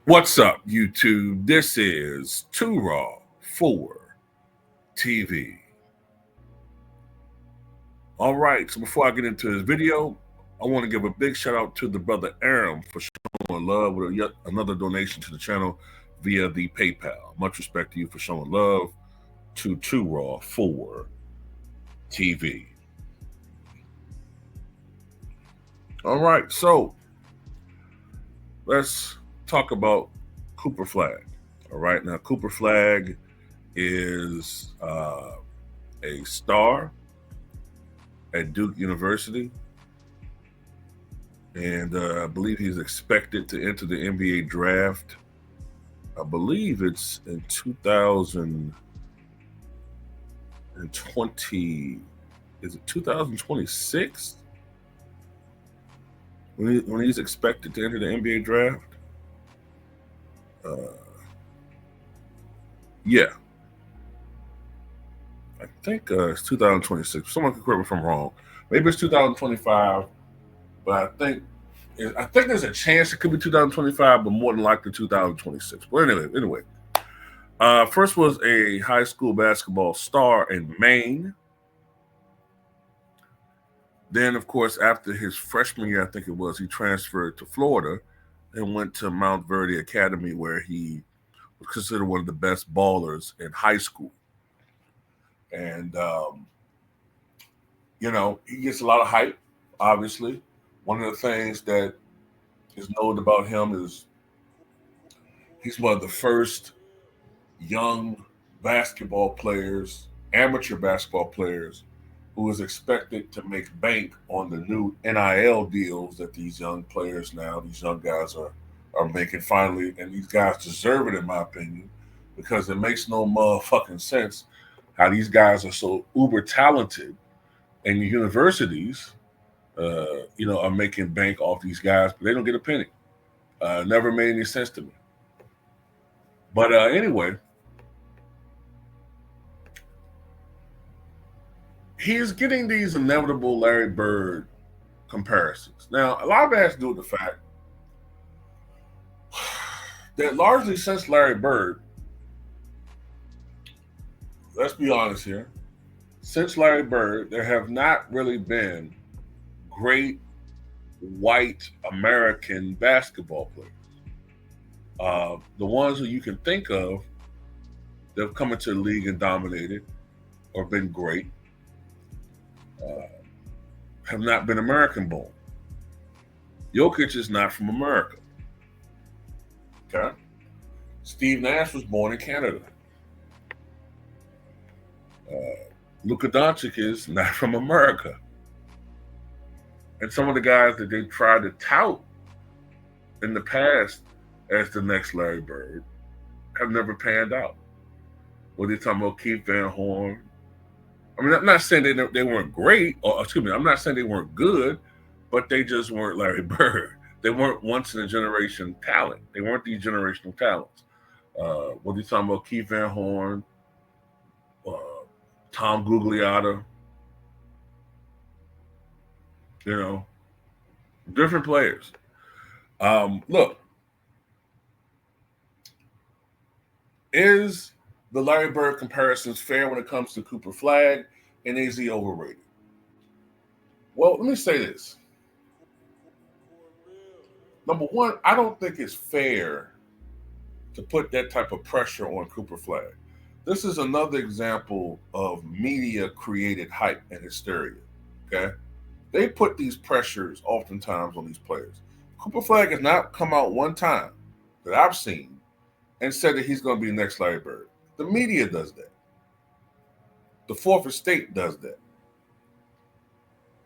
What's up, YouTube? This is Too Raw for TV. All right, so before I get into this video, I want to give a big shout out to the brother Aram for showing love with yet another donation to the channel via the PayPal. Much respect to you for showing love to Too Raw for TV. All right, so let's talk about Cooper Flagg. All right, now Cooper Flagg is a star at Duke University, and I believe he's expected to enter the NBA draft. I believe it's in 2020. Is it 2026 when he's expected to enter the NBA draft? Yeah, I think it's 2026. Someone can correct me if I'm wrong. Maybe it's 2025, but I think there's a chance it could be 2025, but more than likely 2026. But anyway, first was a high school basketball star in Maine. Then, of course, after his freshman year, I think it was, he transferred to Florida and went to Mount Verde Academy, where he was considered one of the best ballers in high school. And, he gets a lot of hype, obviously. One of the things that is known about him is he's one of the first young basketball players, amateur basketball players, who is expected to make bank on the new NIL deals that these young players now, these young guys are making finally. And these guys deserve it, in my opinion, because it makes no motherfucking sense how these guys are so uber talented and universities, are making bank off these guys, but they don't get a penny. Never made any sense to me. But anyway, he's getting these inevitable Larry Bird comparisons. Now, a lot of it has to do with the fact that largely since Larry Bird, let's be honest here, since Larry Bird, there have not really been great white American basketball players. The ones who you can think of that have come into the league and dominated or been great have not been American born. Jokic is not from America. Okay. Steve Nash was born in Canada. Luka Doncic is not from America. And some of the guys that they tried to tout in the past as the next Larry Bird have never panned out. Whether you're talking about Keith Van Horn. I mean, I'm not saying they weren't great, or excuse me, I'm not saying they weren't good, but they just weren't Larry Bird. They weren't once in a generation talent. They weren't these generational talents. Whether you're talking about Keith Van Horn, Tom Gugliotta, different players. Look, is the Larry Bird comparisons fair when it comes to Cooper Flagg, and is he overrated? Well, let me say this. Number one, I don't think it's fair to put that type of pressure on Cooper Flagg. This is another example of media-created hype and hysteria, okay? They put these pressures oftentimes on these players. Cooper Flagg has not come out one time that I've seen and said that he's going to be the next Larry Bird. The media does that. The Fourth Estate does that,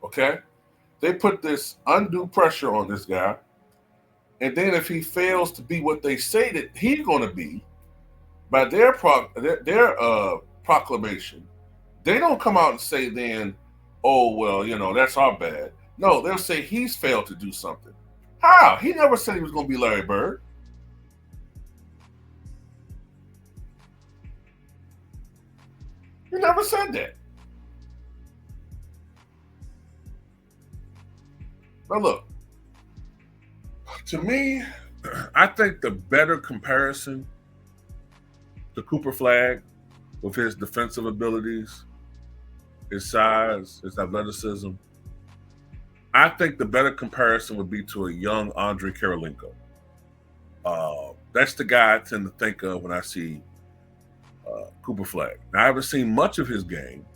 okay? They put this undue pressure on this guy, and then if he fails to be what they say that he's going to be, by their proclamation, they don't come out and say then, oh well, that's our bad. No, they'll say he's failed to do something. How? He never said he was going to be Larry Bird. He never said that. Now look, to me, I think the better comparison to Cooper Flagg with his defensive abilities, his size, his athleticism, I think the better comparison would be to a young Andre Karolinko. That's the guy I tend to think of when I see Cooper Flagg. Now, I haven't seen much of his game,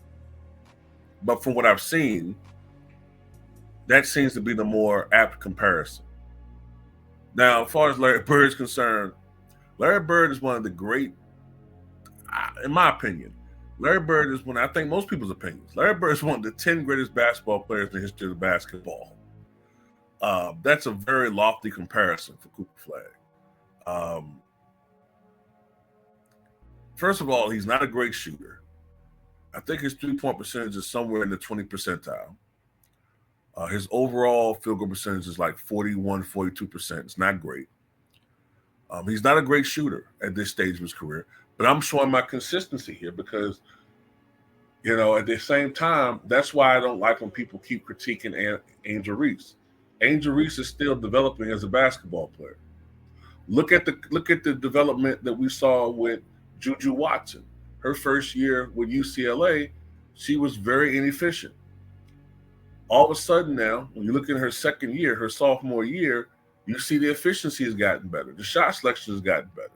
but from what I've seen, that seems to be the more apt comparison. Now, as far as Larry Bird is concerned, Larry Bird is one of the great, in my opinion, Larry Bird is one, I think most people's opinions, Larry Bird is one of the 10 greatest basketball players in the history of basketball. That's a very lofty comparison for Cooper Flagg. First of all, he's not a great shooter. I think his 3-point percentage is somewhere in the 20 percentile. His overall field goal percentage is like 41, 42%. It's not great. He's not a great shooter at this stage of his career, but I'm showing my consistency here because, at the same time, that's why I don't like when people keep critiquing Angel Reese. Angel Reese is still developing as a basketball player. Look at the development that we saw with Juju Watson. Her first year with UCLA, she was very inefficient. All of a sudden now, when you look at her second year, her sophomore year, you see the efficiency has gotten better. The shot selection has gotten better.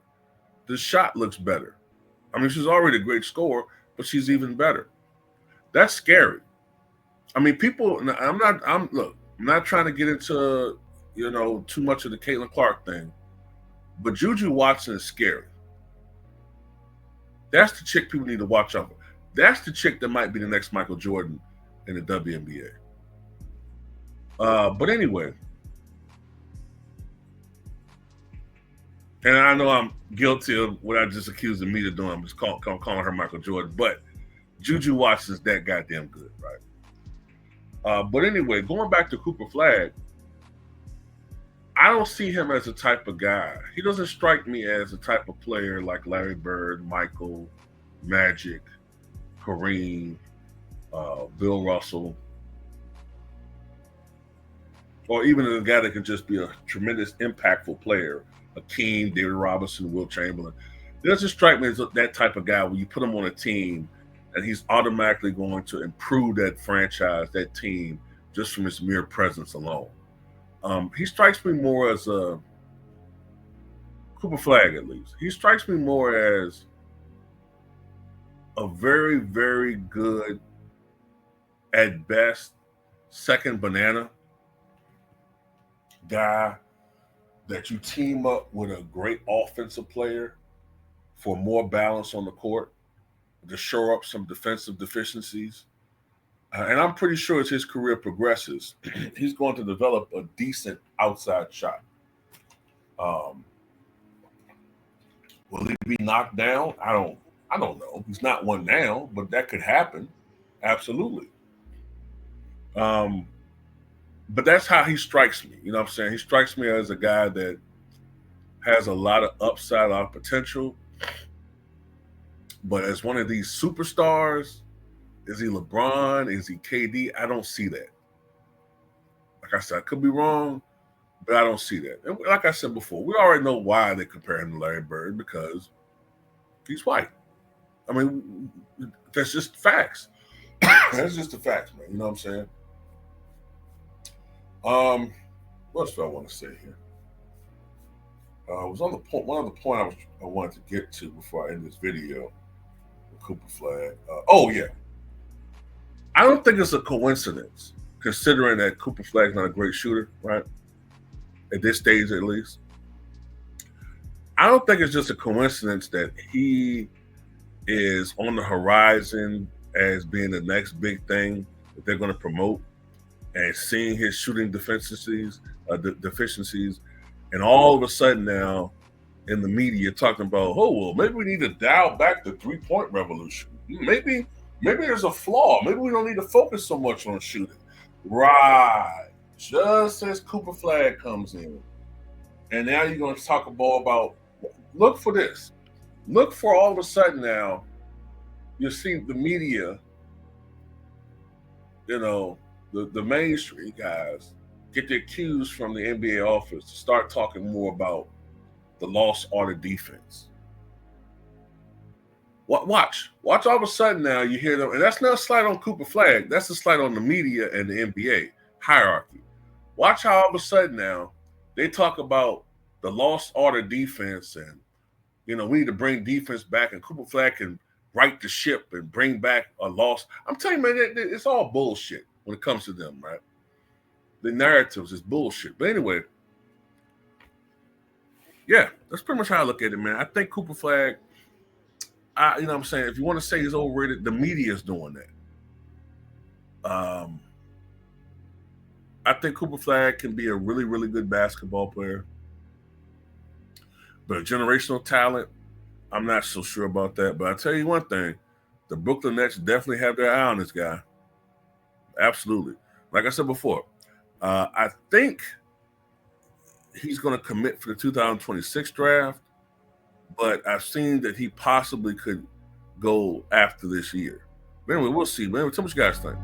The shot looks better. I mean, she's already a great scorer, but she's even better. That's scary. I mean, people. I'm not trying to get into too much of the Caitlin Clark thing, but Juju Watson is scary. That's the chick people need to watch out for. That's the chick that might be the next Michael Jordan in the WNBA. But anyway, and I know I'm guilty of what I just accused the media of doing. I'm just calling her Michael Jordan, but Juju Watson's that goddamn good, right? But anyway, going back to Cooper Flagg, I don't see him as a type of guy. He doesn't strike me as a type of player like Larry Bird, Michael, Magic, Kareem, Bill Russell, or even a guy that can just be a tremendous, impactful player. Akeem, David Robinson, Will Chamberlain. It doesn't strike me as that type of guy when you put him on a team and he's automatically going to improve that franchise, that team, just from his mere presence alone. He strikes me more as a Cooper Flagg, at least. He strikes me more as a very, very good, at best, second banana guy that you team up with a great offensive player for more balance on the court to shore up some defensive deficiencies. And I'm pretty sure as his career progresses, he's going to develop a decent outside shot. Will he be knocked down? I don't know. He's not one now, but that could happen. Absolutely. But that's how he strikes me. You know what I'm saying? He strikes me as a guy that has a lot of upside, a lot of potential. But as one of these superstars, is he LeBron? Is he KD? I don't see that. Like I said, I could be wrong, but I don't see that. And like I said before, we already know why they compare him to Larry Bird, because he's white. I mean, that's just facts. That's just the facts, man. You know what I'm saying? What else do I want to say here? Was on the point. One other point I wanted to get to before I end this video with Cooper Flagg. Oh yeah, I don't think it's a coincidence, considering that Cooper Flagg's not a great shooter, right? At this stage, at least. I don't think it's just a coincidence that he is on the horizon as being the next big thing that they're going to promote, and seeing his shooting deficiencies, and all of a sudden now in the media talking about, oh well, maybe we need to dial back the 3-point revolution. Maybe there's a flaw. Maybe we don't need to focus so much on shooting. Right. Just as Cooper Flagg comes in, and now you're going to talk about. Look for this. Look for all of a sudden now. You see the media, the mainstream guys get their cues from the NBA office to start talking more about the lost art of defense. Watch all of a sudden now you hear them, and that's not a slight on Cooper Flagg. That's a slight on the media and the NBA hierarchy. Watch how all of a sudden now they talk about the lost art of defense, and we need to bring defense back, and Cooper Flagg can right the ship and bring back a loss. I'm telling you, man, it's all bullshit when it comes to them, right? The narratives is bullshit. But anyway, yeah, that's pretty much how I look at it, man. I think Cooper Flagg, what I'm saying, if you want to say he's overrated, the media is doing that. I think Cooper Flagg can be a really, really good basketball player. But generational talent, I'm not so sure about that. But I'll tell you one thing, the Brooklyn Nets definitely have their eye on this guy. Absolutely. Like I said before, I think he's going to commit for the 2026 draft, but I've seen that he possibly could go after this year. But anyway, we'll see, man. Tell me what you guys think.